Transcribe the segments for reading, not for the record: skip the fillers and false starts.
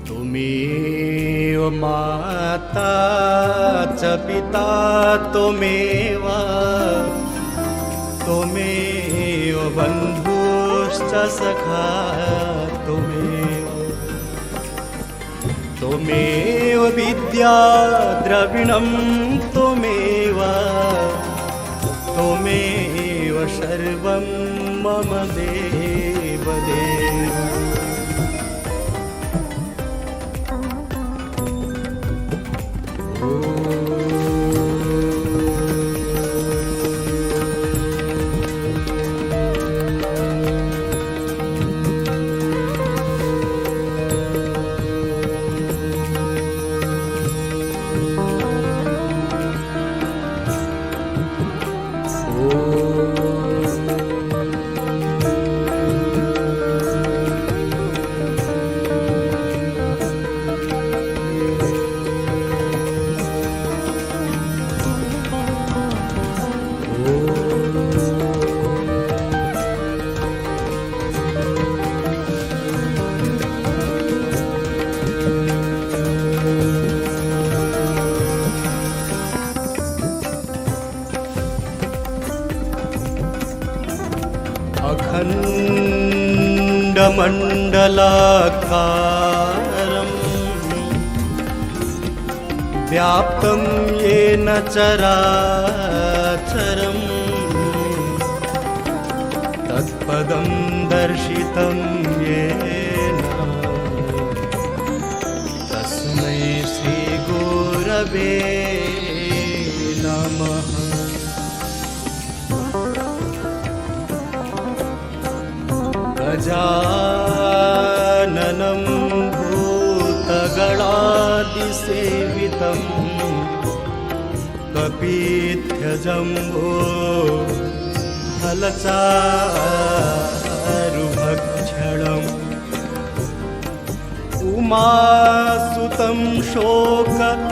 त्वमेव माता च पिता त्वमेव त्वमेव बन्धुश्च सखा त्वमेव विद्या द्रविणं त्वमेव सर्वं मम देवदेव। अखण्डमण्डलाकारं व्याप्तं येन चराचरं तत्पदं दर्शितं येन तस्मै श्रीगुरवे नमः। गजाननं भूतगणादिसेवितं कपीत्यजम्बो फलचारुभक्षणम् उमासुतं शोकविनाशकारकम्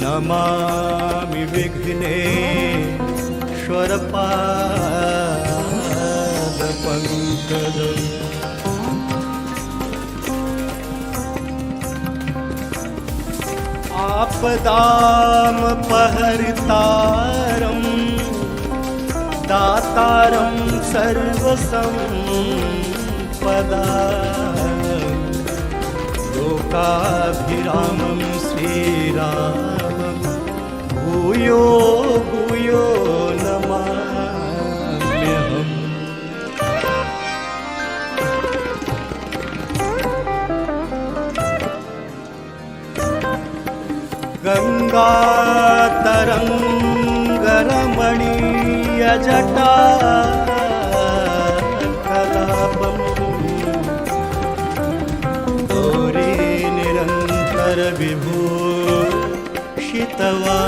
नमामि विघ्नेश्वरपादपङ्कजम्। आपदामपहर्तारं दातारं सर्वसम्पदा लोकाभिरामं श्रीरामं भूयो भूयो नमाम्यहम्। गङ्गातरङ्गरमणीयजटा कलापम् गौरी निरन्तरविभूषितवा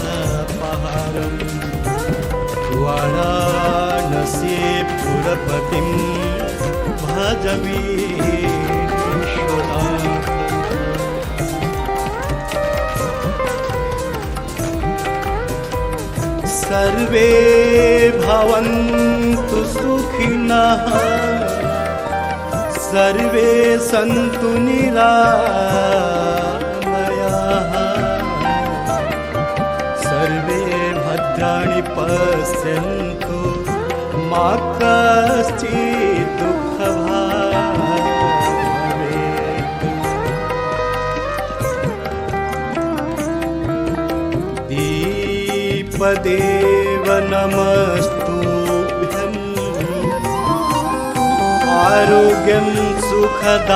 नारायणप्रियमनङ्गमदापहारं वाराणसीपुरपतिं भजवीश्वरा। सर्वे भवन्तु सुखिनः सर्वे सन्तु निरामयाः सर्वे भद्राणि पश्यन्तु मा कश्चित् दुःखभाग् भवेत्। दीपदेव नमस्तुभ्यं आरोग्यं सुखदायकं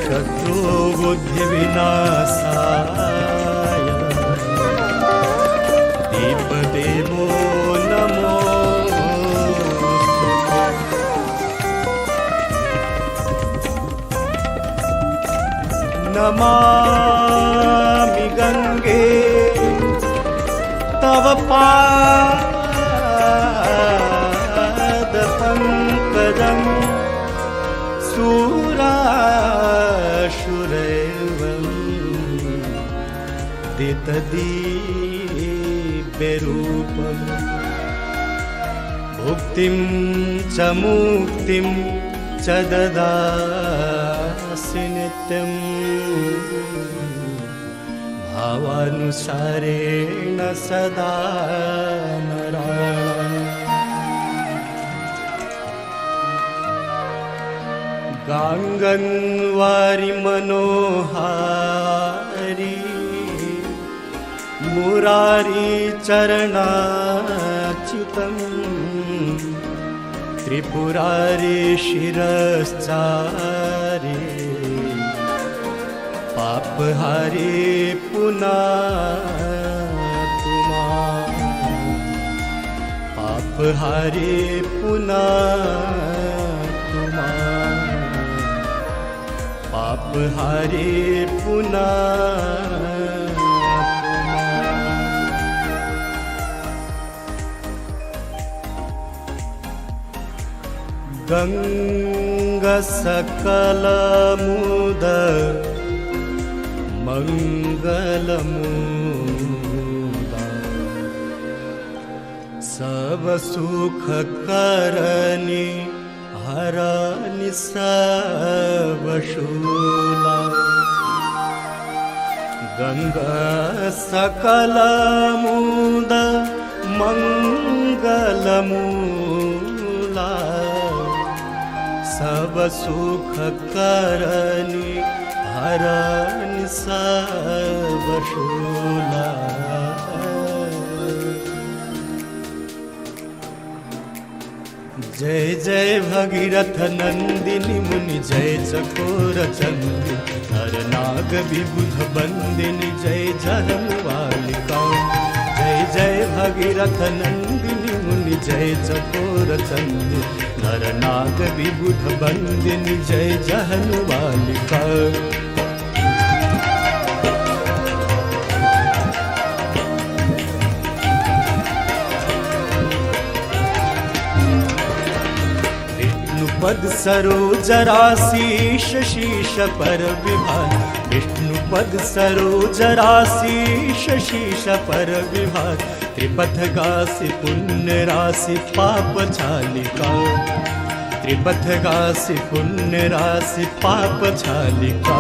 शत्रुबुद्धिविनाशाय दीपदेवो नमोस्तुते। नमामि गंगे तव पाद पंकजं शूराशुरैव दितदीप्यरूपम् भुक्तिं च मुक्तिं च ददासि नित्यं भावानुसारेण सदा नारायण। गाङ्गन्वारि मनोहारी मुरारी चरणाच्युतम् त्रिपुरारी शिरश्चारी पापहारी पुनातुमा पापहारी पुनातुमा पापहारी पुनातुमा। गंगा सकलमुद मंगलमुदा सब सुख करनी हरनि सब शूला। गंगा सकलमुद मंगलमूला सब सुख करनी हरनि सब शूला। जय जय भगीरथ नंदिनी मुनि जय चकोर चंदी हर नाग विबुध बंदिनी जय जहनुवालिका। जय जय भगीरथ नंदिनी मुनि जय चकोर चंदी हर नाग विबुध बंदिनी जय जहनुवालिका। विष्णुपद सरोज राशीष शीश पर विभाग विष्णुपद सरोज राशीष शीश पर विभाग त्रिपथ गासी पुण्य राशि पाप छालिका। त्रिपथ गासी पुण्य राशि पाप छालिका।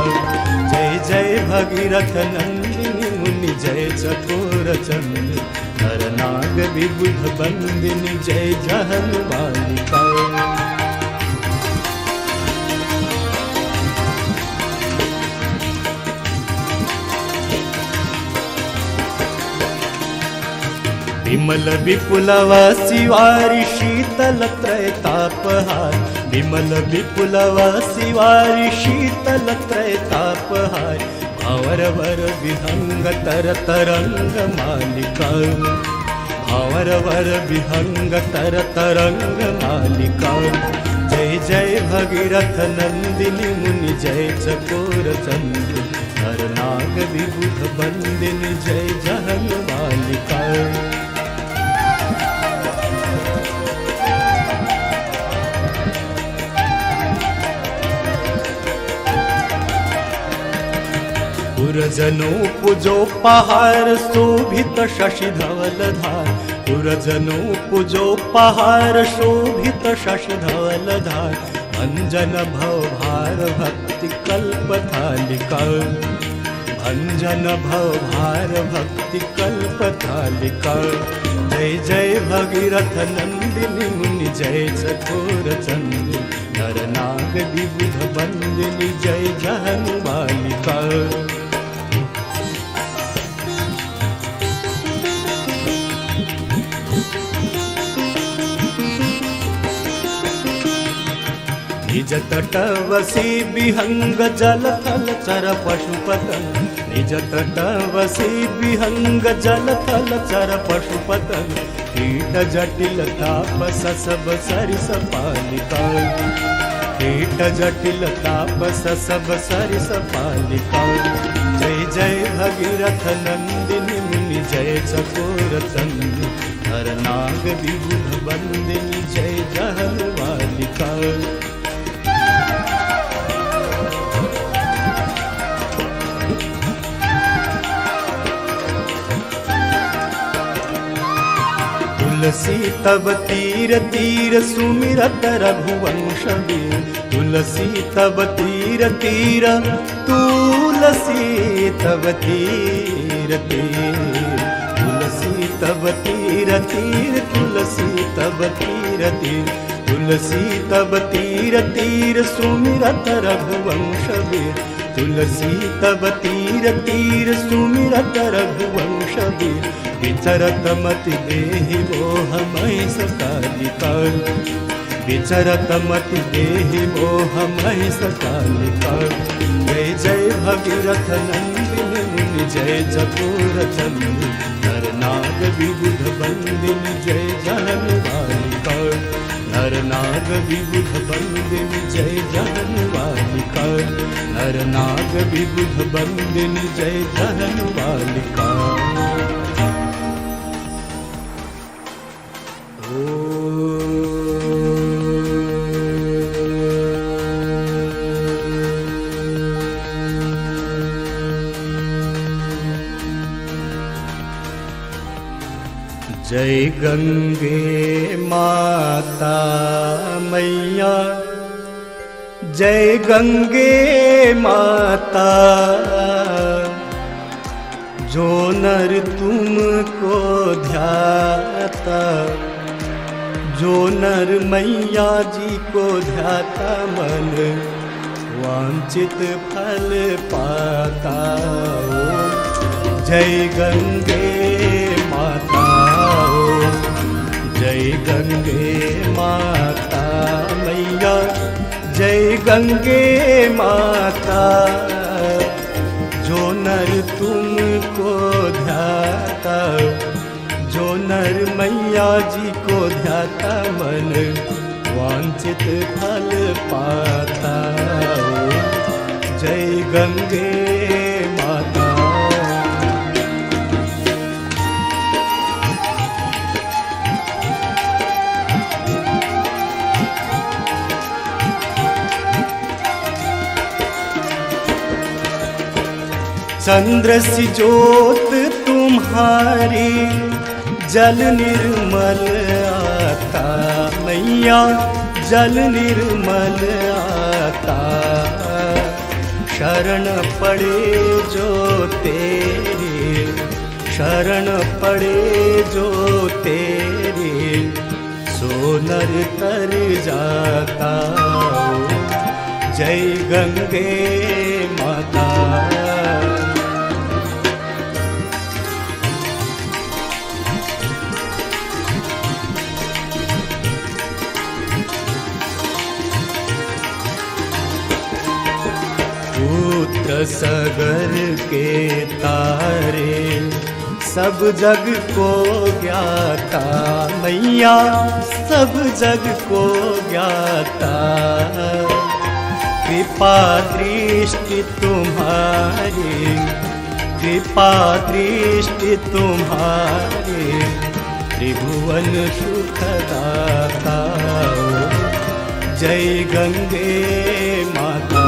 जय जय भगीरथ नंदिनी मुनि जय चकोर चंदी हर नाग विबुध बंदिनी जय जहनुवालिका। विमल विपुलव शिवारि शीतल त्रैतापहार विमल विपुलव शिवारि शीतल त्रैतापहार भंवर वर विहंग तर तरंग मालिका। भंवर वर विहंग तर तरंग मालिका। जय जय भगीरथ नंदिनी मुनि जय चकोर चंदी हर नाग विबुध बंदिनी जय जहनुवालिका। पुरजनो पूजो पहाड़ शोभित शशि धवल धार पुरजनो पूजो पहाड़ शोभित शशि धवल धार अंजन भव भार भक्ति कल्प थालिका। अंजन भव भार भक्ति कल्प थालिका। जय जय भगीरथ नंदिनी मुनि जय चकोर चंदी नर नाग विबुध बंदिनी जय जहनुवालिका। निज तटवसी विहंग जल थल चर पशुपतन निज तटवसी विहंग जल थल चर पशुपतन कीट जटिल तापस सब सरिस पालिका। कीट जट जटिल तापस सब सरिस पालिका। जय जय भगीरथ नंदिनी मुनि जय चकोर चंदी। नर नाग विबुध बंदिनी जय जहल बालिका। तुलसी तब तीर तीर सुमिरत रघुवंश बीर। तुलसी तब तीर तीर तुलसी तब तीर तीर। तुलसी तब तीर तीर तुलसी तब तीर तीर। तुलसी तब तीर तीर सुमिरत रघुवंश बीर। तुलसी तब तीर तीर सुमिरत रघुवंश बीर। विचरत मति देहि मोह महि सकालिका। विचरत मति देहि मोह महि सकालिका। जय जय भगीरथ नंदिनी मुनि जय चकोर चंदी। नर नाग विबुध बंदिनी जय जहन बालिका। नर नाग विबुध बंदिनी जय जहन बालिका। नर नाग विबुध बंदिनी जय जहन बालिका। जय गंगे माता मैया। जय गंगे माता। जो नर तुमको ध्याता। जो नर मैया जी को ध्याता मन वांछित फल पाता। जय गंगे माता। जय गंगे माता मैया। जय गंगे माता। जो नर तुमको ध्याता। जो नर मैया जी को ध्याता मन वांछित फल पाता। जय गंगे माता। चंद्र सी ज्योत तुम्हारी जल निर्मल आता। मैया जल निर्मल आता। शरण पड़े जो तेरे। शरण पड़े जो तेरे। सो नर तर जाता। जय गंगे माता। पुत्र सगर के तारे सब जग को ज्ञाता। मैया सब जग को ज्ञाता। कृपा दृष्टि तुम्हारी। कृपा दृष्टि तुम्हारी। त्रिभुवन सुखदाता। जय गंगे माता।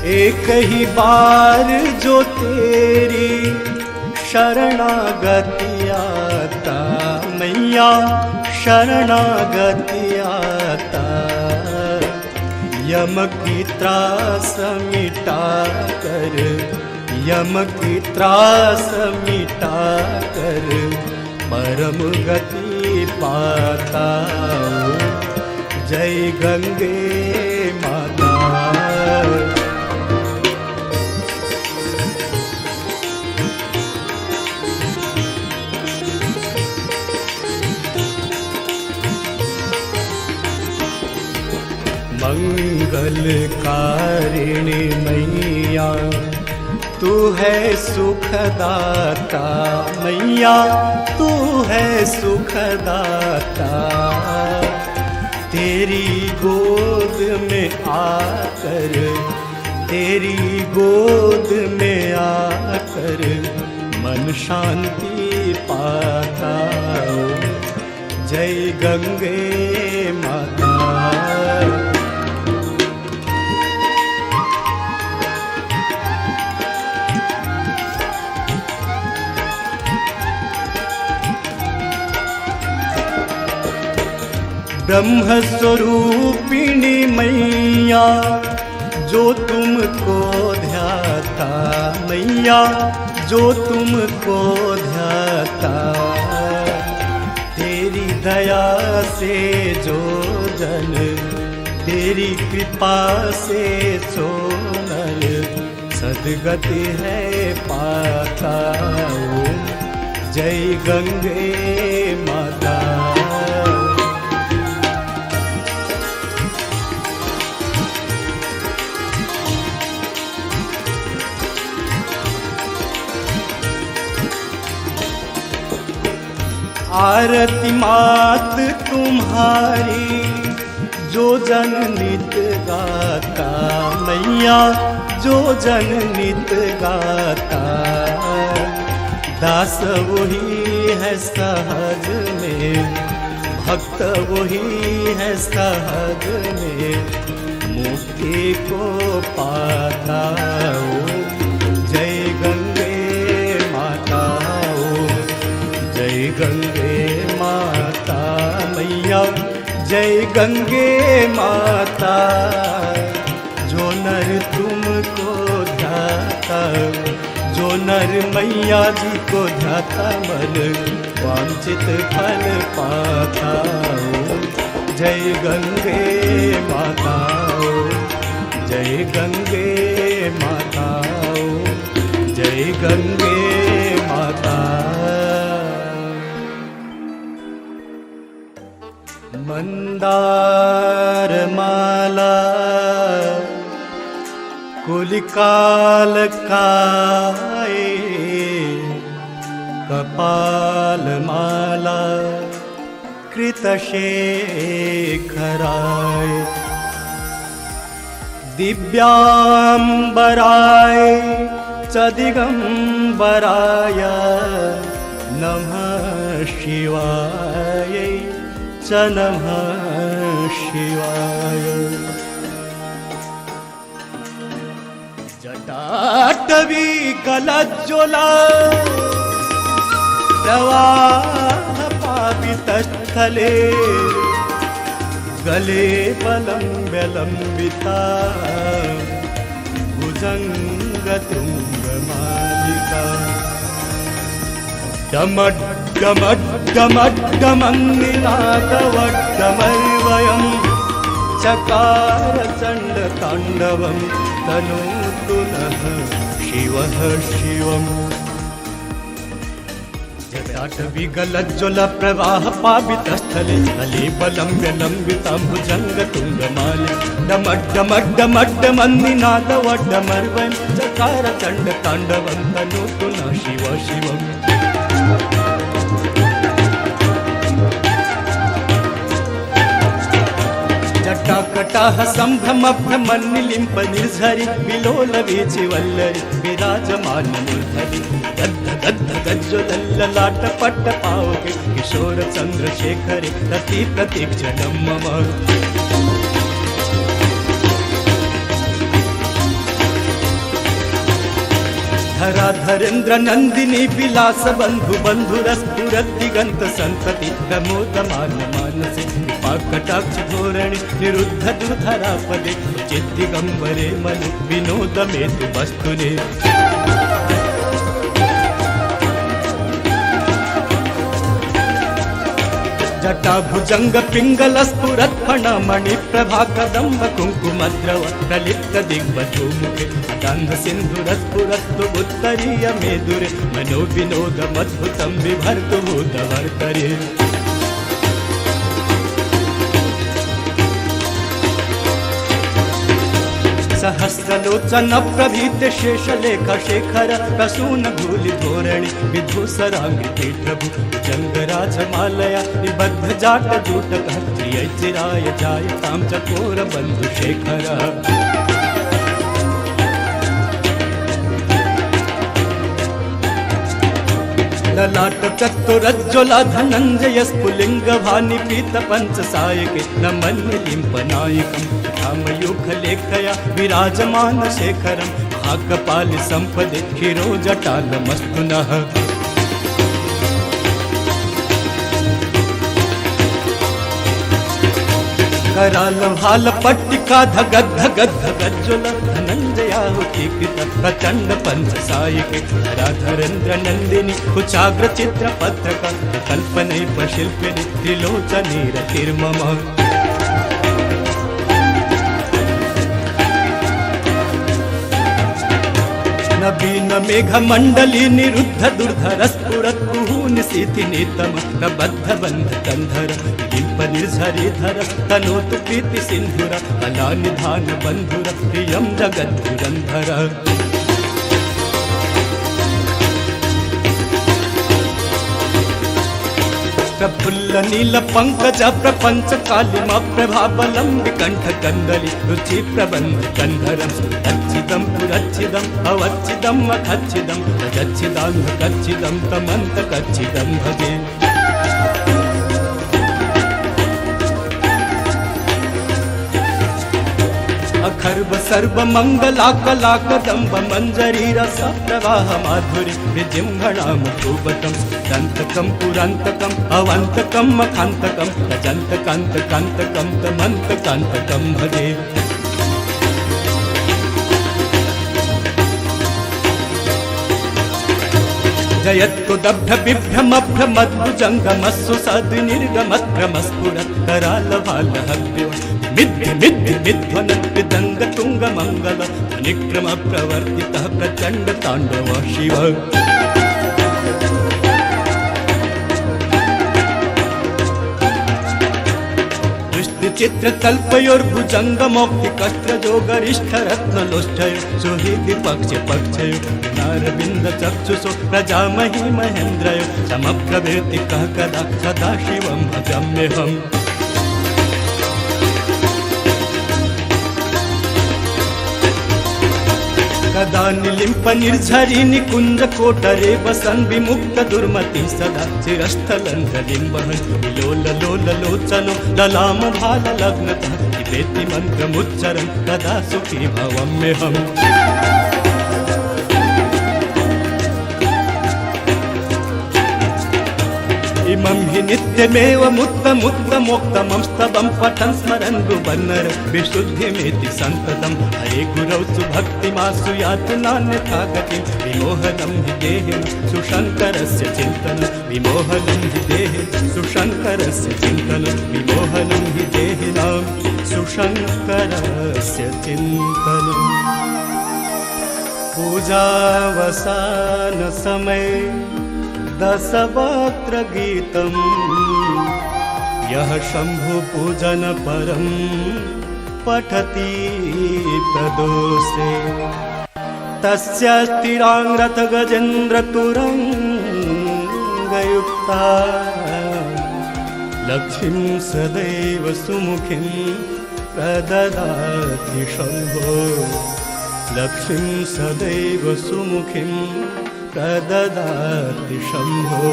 एक ही बार जो तेरी शरणागति आता। मैया शरणागति आता। यम की त्रास मिटा कर। यम की त्रास मिटा कर। परम गति पाता। जय गंगे माता। मंगल मंगलकारिणी मैया तू है सुखदाता मैया तू है सुखदाता। तेरी गोद में आकर तेरी गोद में आकर मन शांति पाता। जय गंगे माता। ब्रह्म स्वरूपिणी मैया जो तुमको ध्याता मैया जो तुमको ध्याता। तेरी दया से जो जन तेरी कृपा से जो नर सद्गति है पाता। जय गंगे माता। आरती मात तुम्हारी जो जन नित गाता मैया जो जन नित गाता। दास वही है सहज में भक्त वही है सहज में मुक्ति को पाता। जय गंगे माता। जय गंगे माता मैया जय गंगे माता। जो नर तुमको ध्याता जो नर मैया जी को ध्याता मन वांछित फल पाता। जय गंगे माता। जय गंगे माता। जय गंगे माता। मंदार माला कुलिकाल काए कपाल माला कृतशेखराय दिव्यांबराय च दिगंबराय नमः शिवाय च नमः शिवाय। जटाटवी गलज्ज्वला प्रवाह पावितस्थले गले बलम्बिता भुजङ्गतुङ्गमालिका। डमड्डमड्डमड्डमन्निनादवड्डमर्वयम् चकार चण्डताण्डवं तनोतु नः शिवः शिवम्। जटाटवीगलज्ज्वल प्रवाह पावितस्थले स्थले बलम्ब्यलम्बितां भुजङ्गतुङ्गमालिका। डमड्डमड्डमड्डमन्निनादवड्डमर्वयं चकार चण्डताण्डवं तनोतु नः शिवः शिवम्। जटाकटाह सम्भ्रमभ्रमन्निलिम्प निर्झरि विलोलवीचि वल्लरि विराजमान मूर्धरि। गद्ध गद्ध गज्ज्वलल्ललाट पट्ट पावके किशोर चन्द्रशेखरे रति प्रतीक्षणं मम। धराधरेन्द्र नन्दिनी विलास बन्धु बन्धुरस्फुरद्दिगन्त सन्तति प्रमोदमान मानसे कृपाकटाक्ष धोरणे निरुद्ध दुर्धरापदे चिद्दिगम्बरे मनु विनोदमेतु वस्तुने। जटाभुजंग पिंगल स्फुरत् फणमणि प्रभा कदम्ब कुंकुमद्रव प्रलिप्त दिग्वधूमुखे गन्ध सिन्धुरस्फुरत्तु उत्तरीय मेदुरे मनो विनोदमद्भुतं बिभर्तु भूतवर्तरे। सहस्रलोचन प्रभीत शेषलेख शेखर प्रसून धूलि धोरणि विधुसरांगि पीठभु जंगराज मालया निबद्ध जाट जूटक प्रिय चिराय जायतां चकोर बंधु शेखर ललाट चतुरज्ज्वला धनंजय स्फुलिंग भानि पीत पंच सायके नमन्य लिंपनायकं रामयुख लेखया विराजमान शेखरं महाकपालि संपदे शिरोजटालमस्तुनः कराल भाल पट्टिका धगद धगद धगज्ज्वल धनंजयाहुतीकृत प्रचंड पंच सायिके धराधरेन्द्र नंदिनी कुचाग्र चित्र पत्रक कल्पने शिल्पिनी त्रिलोचनी रतिर्मम नवीन मेघ मंडली निरुद्ध दुर्धर स्फुरत् कुहूनिशीति नीतम प्रबद्ध बंध कंधर लिंप निर्झरी धर तनोतु प्रीति सिंधुर कला निधान बंधुर प्रियम जगद्धुरंधर प्रफुल्ल नील पंकज प्रपंच कालिम प्रभाबलम विकंठ कंदली रुचि प्रबंध कंधरम अच्छिदम पुरच्छिदम अवच्छिदम अखच्छिदम अजच्छिदांग कच्छिदम तमंत कच्छिदम भजे अखर्व सर्व मंगला कला कदम्ब मंजरी रस प्रवाह माधुरी विजिह्वणाम धूपतम दंतकम पुरंतकम अवंतकम मखांतकम तजंतकांत कांतकम तमंत कांतकम भजे जयत्कुदभ्य बिभ्रमभ्र मद्भुजंगमस्सु सद्निर्गमक्रमस्फुरत् करालभालहव्यो मिथ्य मिथ्य मिध्वन विदंग तुंग मंगल निक्रम प्रवर्तितः प्रचंड तांडव शिव चित्र कल्पयोर्भुजंग मौक्ति कष्ट जो गरिष्ठ रत्न लोष्ठय सुहृदि पक्ष पक्षय नारविंद चक्षुषो प्रजामहि महेन्द्रय समप्रभृति कह कदा सदा शिवं भजाम्यहम् कदा निलिंप निर्झरी निकुंज कोटरे वसन विमुक्त दुर्मति सदा चिरस्थलंधलिंबहन विलोल लोल लोचनो ललाम भाल लग्नतः इवेति मंत्रमुच्चरं तदा सुखी भवाम्यहम् इमं हि नित्यमेव मुक्तमुत्तमोक्तमं स्तवं पठन् स्मरन् गुबन्नर विशुद्धिमेति सन्ततं हरे गुरौ सुभक्तिमासु यातु नान्यथा गतिं विमोहनं हि देहिं सुशङ्करस्य चिन्तनं विमोहनं हि देहि सुशङ्करस्य चिन्तनं विमोहनं हि देहिनां सुशङ्करस्य चिन्तनम् पूजावसान समय दशवक्त्र गीतम यह शंभु पूजन परम पठति प्रदोषे तस्य स्थिरांगरथ गजेन्द्र तुरंगयुक्ता लक्ष्मीं सदैव सुमुखीं प्रददाति शंभो लक्ष्मीं सदैव सुमुखीं प्रददाति शंभो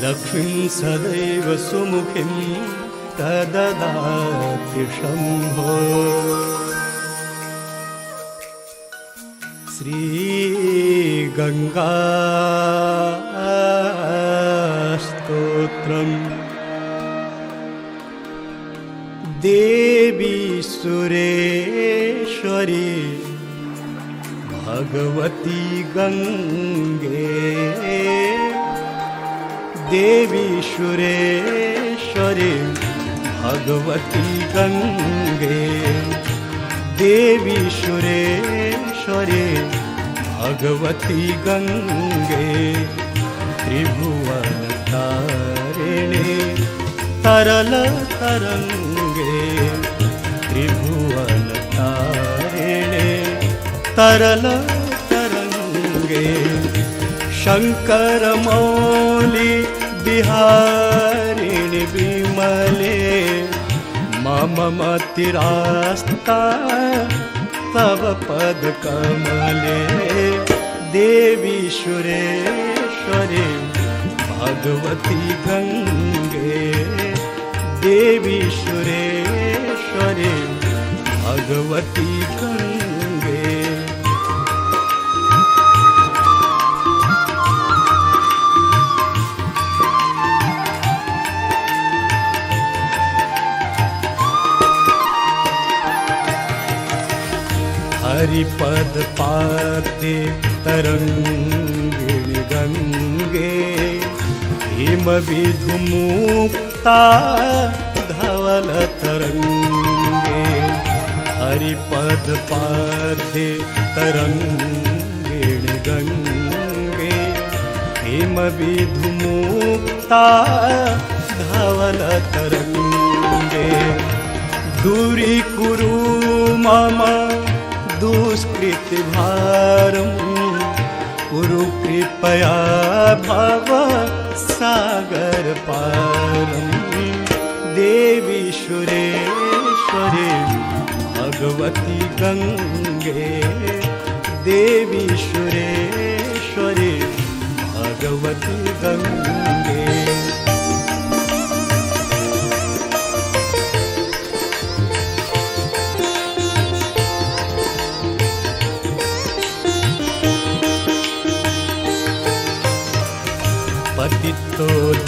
लक्ष्मीं सदैव सुमुखीं प्रददाति शंभो श्री गंगा स्तोत्रम् देवी सुरेश्वरी भगवती गंगे देवी सुरेश्वरी भगवती गंगे देवी सुरेश्वरी भगवती गंगे त्रिभुवन तारिणी तरल तरंगे त्रिभुवन तारिणी तरल तरंगे। शंकर मौली बिहारिणि विमले मम मतिरास्ता तव पद कमले। देवी सुरेश्वरी भगवती गंगे, देवी सुरेश्वरी भगवती गंगे। हरिपद पाते तरंगिणी गंगे, हिम विधुमुक्ता धवल तरंगे। हरिपद पाते तरंगिणी गंगे, हिम विधुमुक्ता धवल तरंगे। दूरी कुरु मम दुष्कृति भारम, कुरु कृपया भव सागर पारम। देवी सुरेश्वरी भगवती गंगे, देवी सुरेश्वरी भगवती गंगे।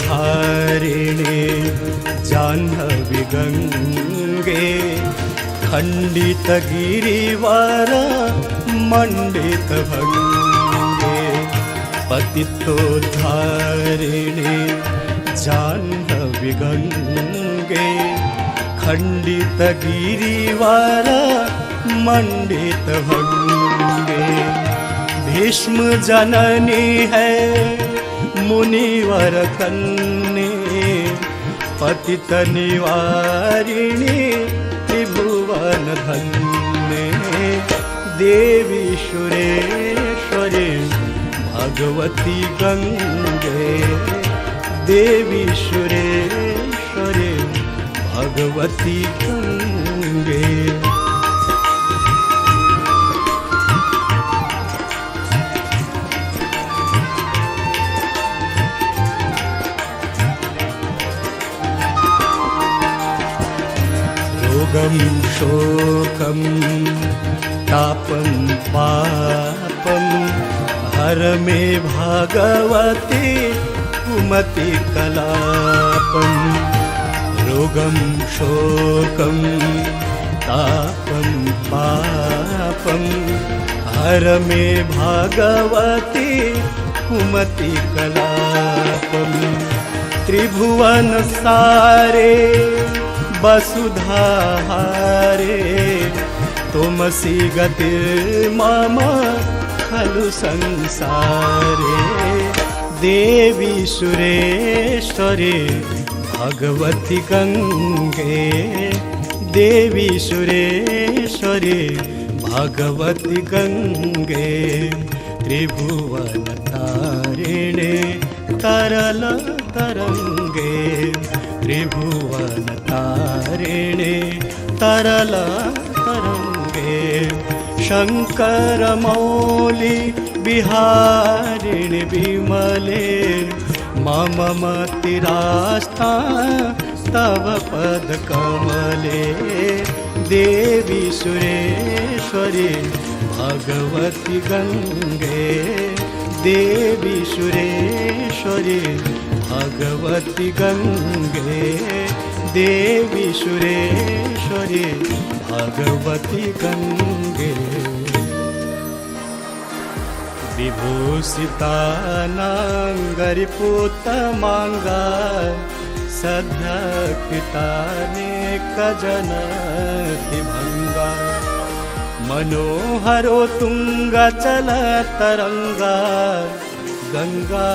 पतितोद्धारिणे जाह्नवी गंगे, खंडित गिरिवर मंडित भंगे। पतितोद्धारिणे जाह्नवी गंगे, खंडित गिरिवर मंडित भंगे। भीष्म जननी है मुनिवर कन्ये, पतित निवारिणी त्रिभुवन धन्ये। देवी सुरेश्वरी भगवती गंगे, देवी सुरेश्वरी भगवती गंगे। रोगं शोकं तापं पापं हर मे भगवती कुमति कलापं। रोगं शोकं तापं पापं हर मे भगवती कुमति कलापं। त्रिभुवन सारे वसुधाहारे, तुमसी गतिर्मम खलु संसारे। देवी सुरेश्वरी भगवती गंगे, देवी सुरेश्वरी भगवती गंगे। त्रिभुवन तारिणे तरल तरंगे, त्रिभुवन तारिणे तरल तरंगे। शंकर मौली बिहारिणि विमले मम मतिरास्ता तव पद कमले। देवी सुरेश्वरी भगवती गंगे, देवी सुरेश्वरी भगवती गंगे, देवी सुरेश्वरी भगवती गंगे। विभूषितानांगरिपुतमांगा सद्यकृतानेक जनति भंगा। मनोहरो तुंग चल तरंगा गंगा